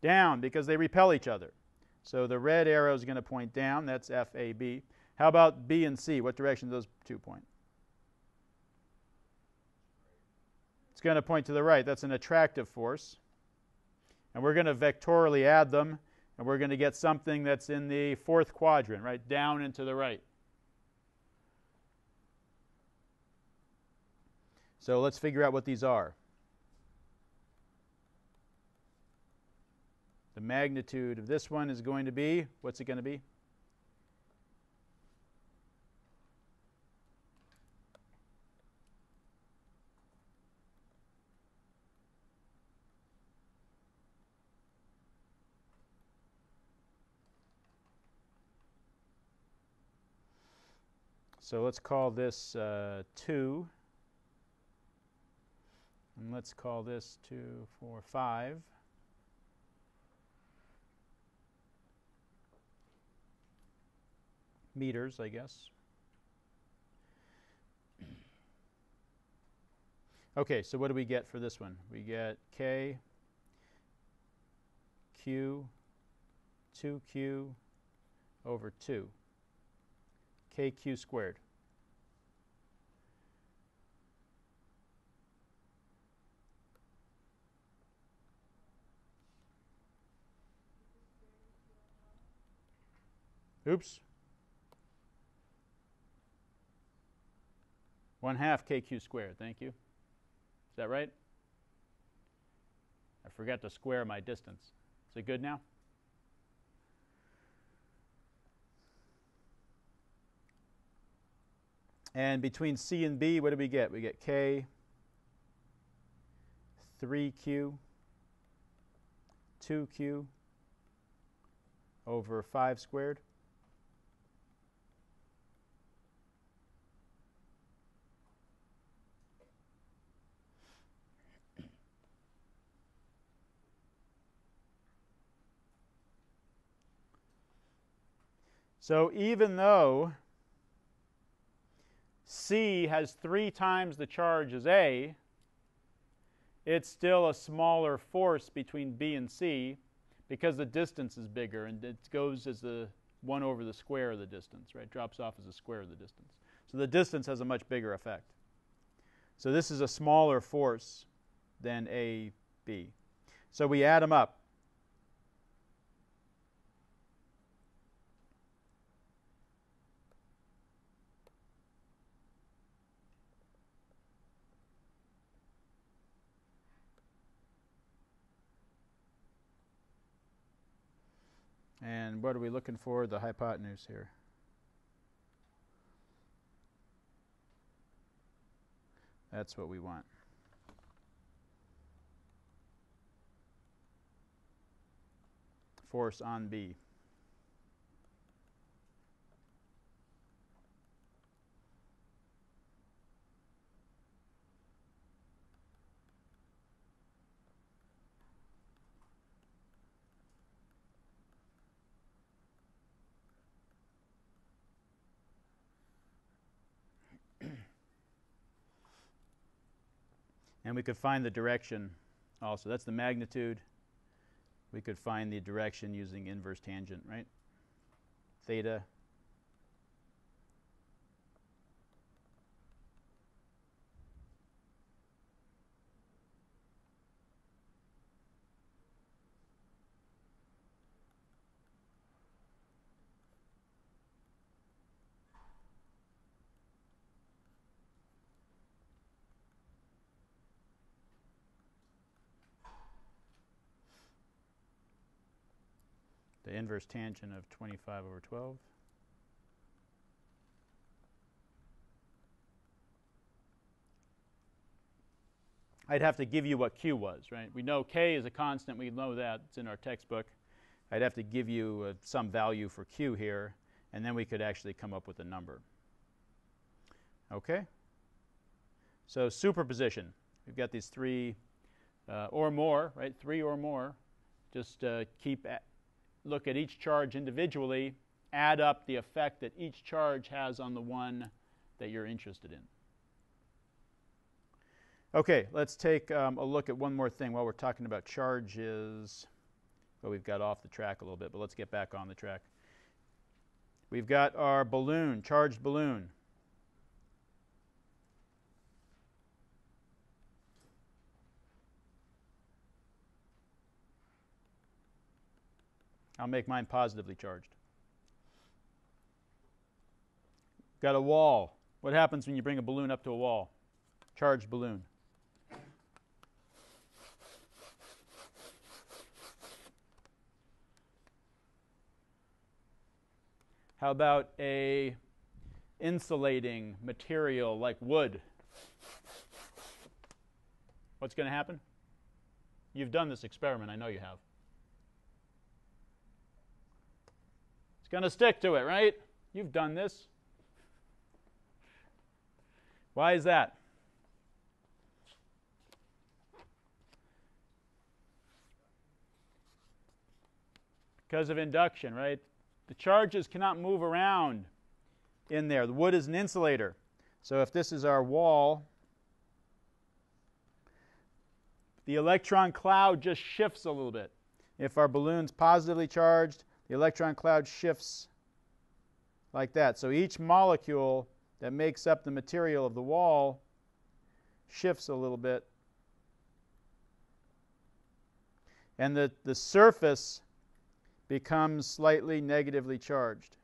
Down, because they repel each other. So the red arrow is going to point down. That's FAB. How about B and C? What direction do those two point? It's going to point to the right. That's an attractive force. And we're going to vectorially add them, and we're going to get something that's in the fourth quadrant, right? Down and to the right. So let's figure out what these are. The magnitude of this one is going to be, what's it going to be? So let's call this 2. And let's call this 2, 4, 5. Meters, I guess. Okay, so what do we get for this one? We get K, Q, 2Q over 2. KQ squared. Oops. 1/2 KQ squared. Thank you. Is that right? I forgot to square my distance. Is it good now? And between C and B, what do we get? We get K, 3Q, 2Q over 5 squared. So even though C has 3 times the charge as A, it's still a smaller force between B and C because the distance is bigger, and it goes as the 1 over the square of the distance, right? Drops off as a square of the distance. So the distance has a much bigger effect. So this is a smaller force than AB. So we add them up. And what are we looking for? The hypotenuse here. That's what we want. Force on B. And we could find the direction also. That's the magnitude. We could find the direction using inverse tangent, right? Theta. The inverse tangent of 25 over 12. I'd have to give you what Q was, right? We know K is a constant. We know that. It's in our textbook. I'd have to give you some value for Q here, and then we could actually come up with a number. Okay? So superposition. We've got these 3 or more, right? 3 or more. Just look at each charge individually, add up the effect that each charge has on the one that you're interested in. Okay, let's take a look at one more thing while we're talking about charges but we've got off the track a little bit. But let's get back on the track. We've got our balloon, charged balloon. I'll make mine positively charged. Got a wall. What happens when you bring a balloon up to a wall? Charged balloon. How about a insulating material like wood? What's going to happen? You've done this experiment, I know you have. It's going to stick to it, right? You've done this. Why is that? Because of induction, right? The charges cannot move around in there. The wood is an insulator. So if this is our wall, the electron cloud just shifts a little bit. If our balloon's positively charged, the electron cloud shifts like that. So each molecule that makes up the material of the wall shifts a little bit. And the surface becomes slightly negatively charged.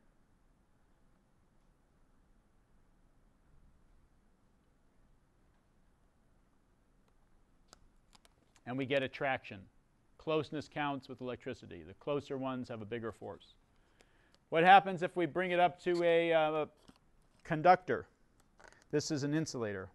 And we get attraction. Closeness counts with electricity. The closer ones have a bigger force. What happens if we bring it up to a conductor? This is an insulator.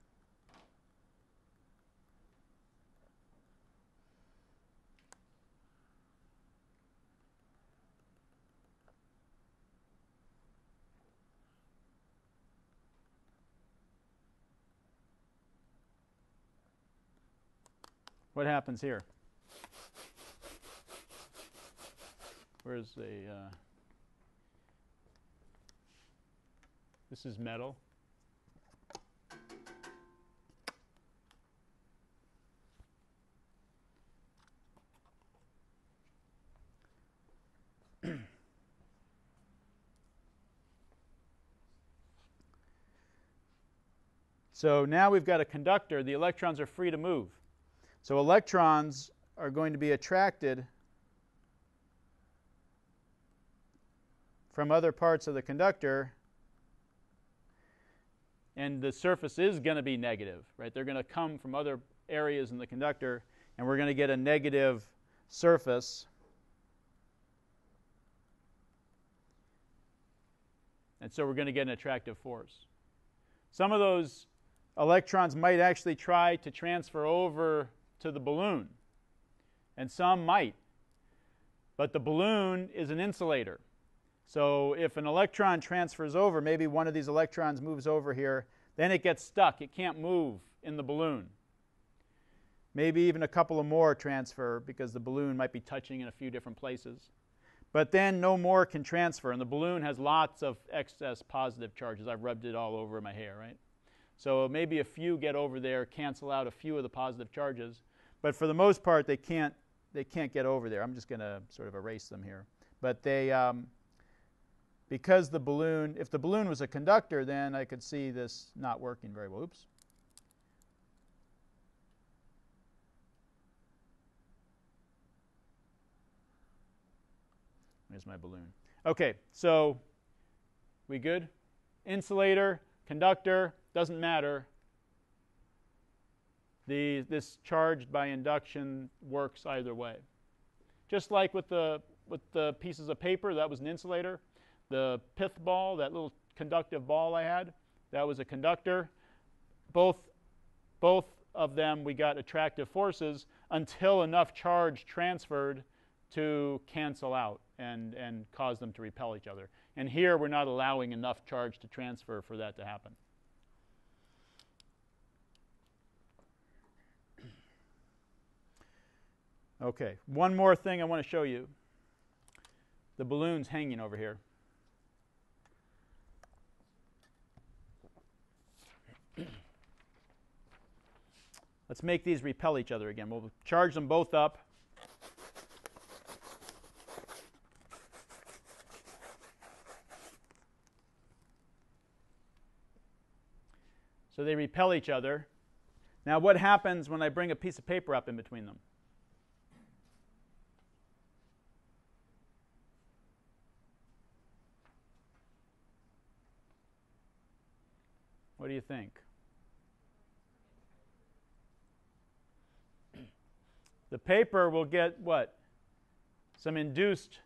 What happens here? Where's a... this is metal. So now we've got a conductor. The electrons are free to move. So electrons are going to be attracted from other parts of the conductor, and the surface is going to be negative, right? They're going to come from other areas in the conductor, and we're going to get a negative surface. And so we're going to get an attractive force. Some of those electrons might actually try to transfer over to the balloon, and some might. But the balloon is an insulator. So if an electron transfers over, maybe one of these electrons moves over here, then it gets stuck. It can't move in the balloon. Maybe even a couple of more transfer because the balloon might be touching in a few different places. But then no more can transfer, and the balloon has lots of excess positive charges. I've rubbed it all over my hair, right? So maybe a few get over there, cancel out a few of the positive charges. But for the most part, they can't get over there. I'm just going to sort of erase them here. But they, because the balloon, if the balloon was a conductor, then I could see this not working very well. Oops. There's my balloon. Okay, so we good? Insulator, conductor, doesn't matter. This charged by induction works either way. Just like with the pieces of paper, that was an insulator. The pith ball, that little conductive ball I had, that was a conductor. Both of them, we got attractive forces until enough charge transferred to cancel out and cause them to repel each other. And here we're not allowing enough charge to transfer for that to happen. Okay, one more thing I want to show you. The balloon's hanging over here. Let's make these repel each other again. We'll charge them both up. So they repel each other. Now what happens when I bring a piece of paper up in between them? What do you think? The paper will get what? Some induced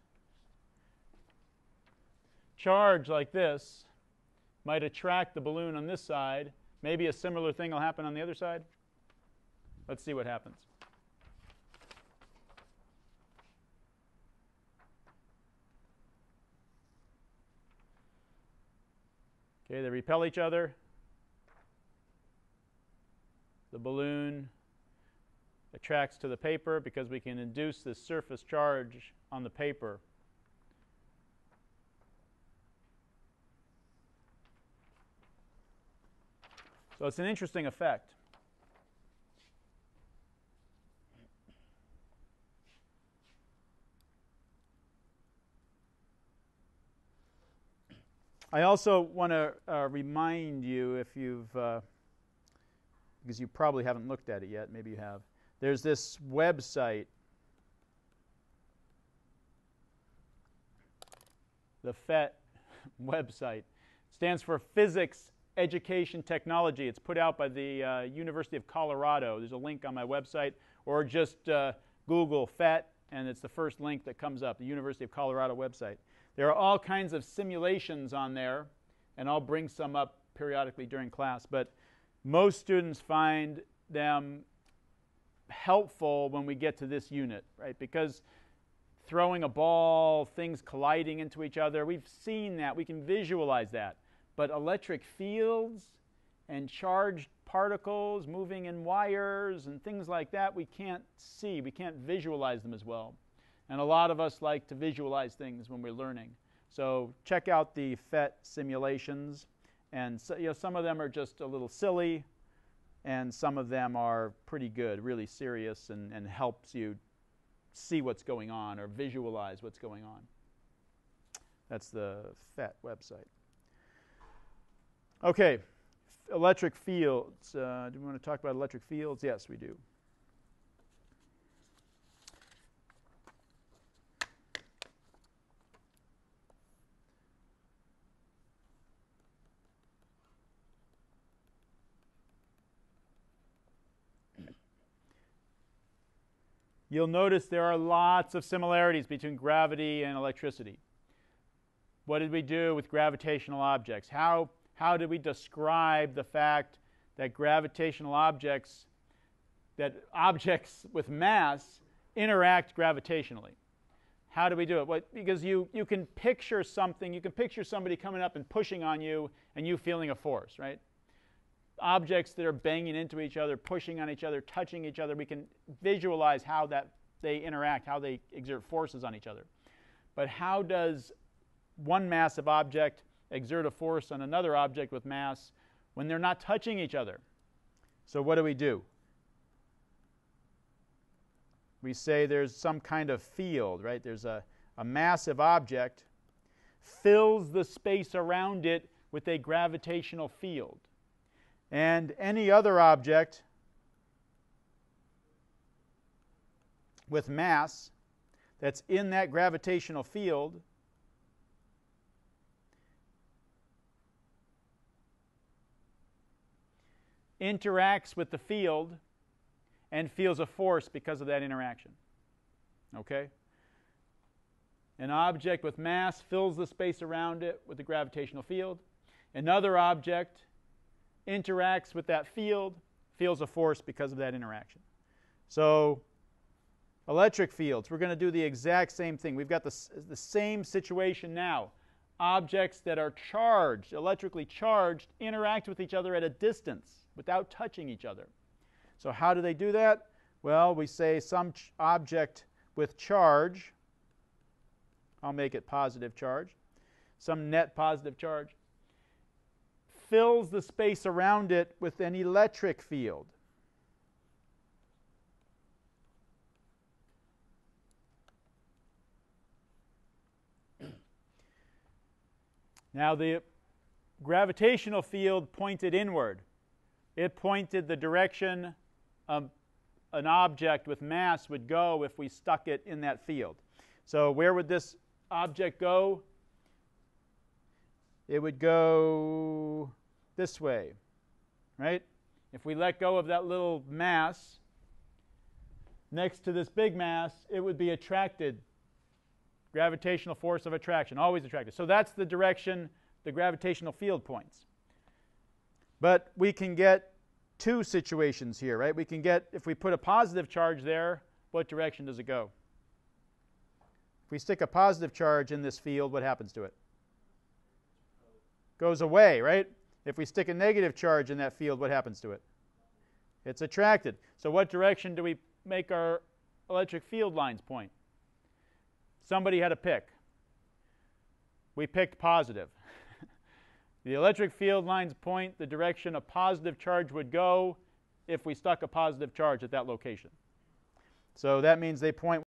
charge like this might attract the balloon on this side. Maybe a similar thing will happen on the other side. Let's see what happens. Okay, they repel each other. The balloon attracts to the paper because we can induce this surface charge on the paper. So it's an interesting effect. I also want to remind you, if you've, because you probably haven't looked at it yet, maybe you have. There's this website, the PhET website. It stands for Physics Education Technology. It's put out by the University of Colorado. There's a link on my website, or just Google PhET, and it's the first link that comes up, the University of Colorado website. There are all kinds of simulations on there, and I'll bring some up periodically during class, but most students find them helpful when we get to this unit, right? Because throwing a ball, things colliding into each other, we've seen that, we can visualize that. But electric fields and charged particles moving in wires and things like that, we can't see, we can't visualize them as well. And a lot of us like to visualize things when we're learning. So check out the PhET simulations. And so, some of them are just a little silly, and some of them are pretty good, really serious, and helps you see what's going on or visualize what's going on. That's the PhET website. Okay, electric fields. Do we want to talk about electric fields? Yes, we do. You'll notice there are lots of similarities between gravity and electricity. What did we do with gravitational objects? How did we describe the fact that gravitational objects, that objects with mass interact gravitationally? How do we do it? Well, because you can picture something, you can picture somebody coming up and pushing on you and you feeling a force, right? Objects that are banging into each other, pushing on each other, touching each other, we can visualize how that they interact, how they exert forces on each other. But how does one massive object exert a force on another object with mass when they're not touching each other? So what do? We say there's some kind of field, right? There's a massive object, fills the space around it with a gravitational field. And any other object with mass that's in that gravitational field interacts with the field and feels a force because of that interaction. Okay? An object with mass fills the space around it with the gravitational field. Another object interacts with that field, feels a force because of that interaction. So, electric fields, we're going to do the exact same thing. We've got the same situation now. Objects that are charged, electrically charged, interact with each other at a distance without touching each other. So how do they do that? Well, we say some object with charge, I'll make it positive charge, some net positive charge, fills the space around it with an electric field. Now the gravitational field pointed inward. It pointed the direction an object with mass would go if we stuck it in that field. So where would this object go? It would go this way, right? If we let go of that little mass next to this big mass, it would be attracted. Gravitational force of attraction, always attracted. So that's the direction the gravitational field points. But we can get two situations here, right? We can get, if we put a positive charge there, what direction does it go? If we stick a positive charge in this field, what happens to it? Goes away, right? If we stick a negative charge in that field, what happens to it? It's attracted. So what direction do we make our electric field lines point? Somebody had a pick. We picked positive. The electric field lines point the direction a positive charge would go if we stuck a positive charge at that location. So that means they point